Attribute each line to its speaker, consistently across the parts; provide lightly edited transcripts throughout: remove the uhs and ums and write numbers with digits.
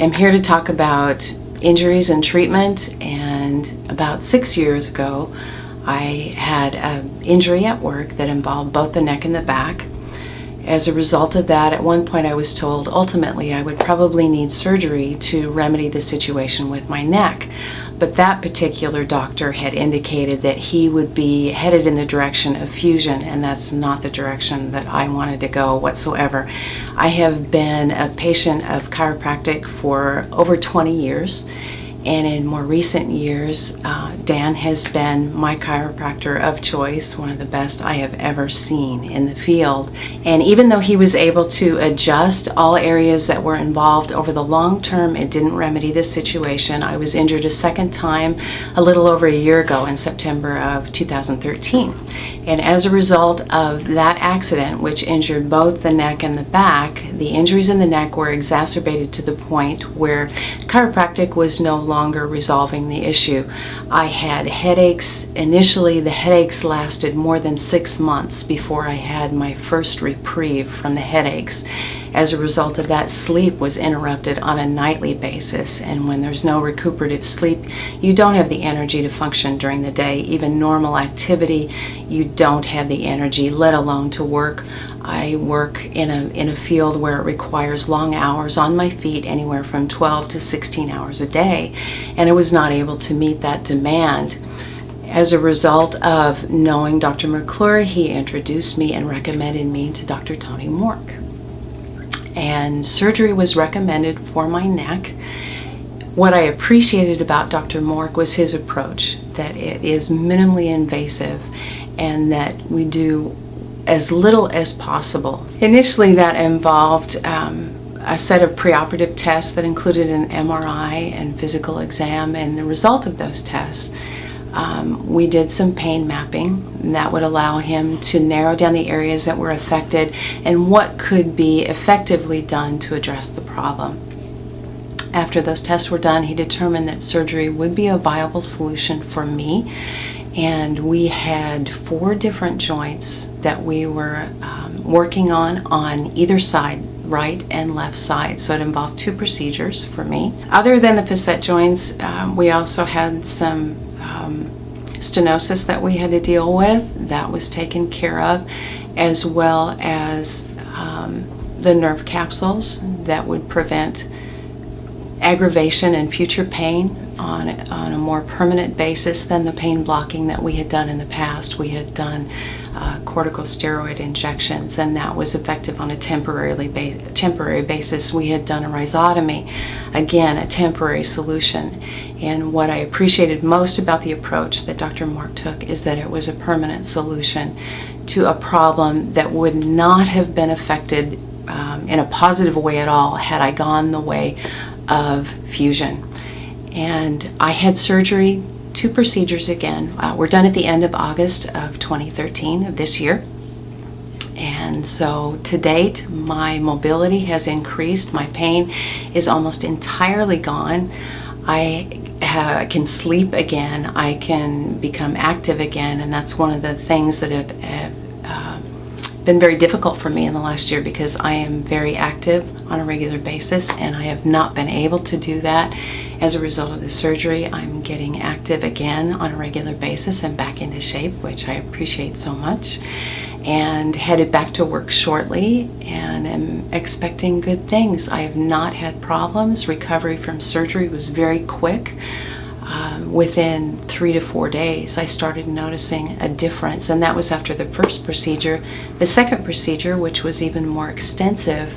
Speaker 1: am here to talk about injuries and treatment. And about 6 years ago, I had an injury at work that involved both the neck and the back. As a result of that, at one point I was told ultimately I would probably need surgery to remedy the situation with my neck. But that particular doctor had indicated that he would be headed in the direction of fusion, and that's not the direction that I wanted to go whatsoever. I have been a patient of chiropractic for over 20 years, and in more recent years, Dan has been my chiropractor of choice, one of the best I have ever seen in the field. And even though he was able to adjust all areas that were involved over the long term, it didn't remedy the situation. I was injured a second time a little over a year ago in September of 2013. And as a result of that accident, which injured both the neck and the back, the injuries in the neck were exacerbated to the point where chiropractic was no longer resolving the issue. I had headaches. Initially, the headaches lasted more than 6 months before I had my first reprieve from the headaches. As a result of that, sleep was interrupted on a nightly basis, and when there's no recuperative sleep, you don't have the energy to function during the day. Even normal activity, you don't have the energy, let alone to work. I work in a field where it requires long hours on my feet, anywhere from 12 to 16 hours a day, and I was not able to meet that demand. As a result of knowing Dr. McClure, he introduced me and recommended me to Dr. Tony Mork. And surgery was recommended for my neck. What I appreciated about Dr. Mork was his approach, that it is minimally invasive and that we do as little as possible. Initially, that involved a set of preoperative tests that included an MRI and physical exam, and the result of those tests, we did some pain mapping, and that would allow him to narrow down the areas that were affected and what could be effectively done to address the problem. After those tests were done, he determined that surgery would be a viable solution for me, and we had 4 different joints that we were working on either side, right and left side. So it involved 2 procedures for me. Other than the facet joints, we also had some stenosis that we had to deal with. That was taken care of, as well as the nerve capsules that would prevent aggravation and future pain on a more permanent basis than the pain blocking that we had done in the past. We had done corticosteroid injections, and that was effective on a temporary basis. We had done a rhizotomy, again a temporary solution. And what I appreciated most about the approach that Dr. Mork took is that it was a permanent solution to a problem that would not have been affected in a positive way at all had I gone the way of fusion. And I had surgery, 2 procedures again. Were done at the end of August of 2013 of this year. And so to date, my mobility has increased. My pain is almost entirely gone. I can sleep again. I can become active again, and that's one of the things that have been very difficult for me in the last year, because I am very active on a regular basis, and I have not been able to do that. As a result of the surgery, I'm getting active again on a regular basis and back into shape, which I appreciate so much, and headed back to work shortly, and am expecting good things. I have not had problems. Recovery from surgery was very quick. Within 3 to 4 days, I started noticing a difference, and that was after the first procedure. The second procedure, which was even more extensive,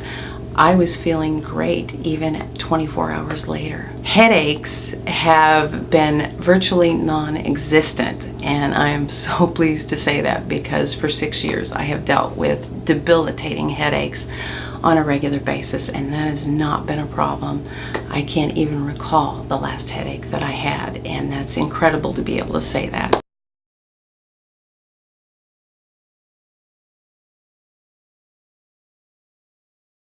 Speaker 1: I was feeling great even 24 hours later. Headaches have been virtually non-existent, and I am so pleased to say that, because for 6 years I have dealt with debilitating headaches on a regular basis, and that has not been a problem. I can't even recall the last headache that I had, and that's incredible to be able to say that.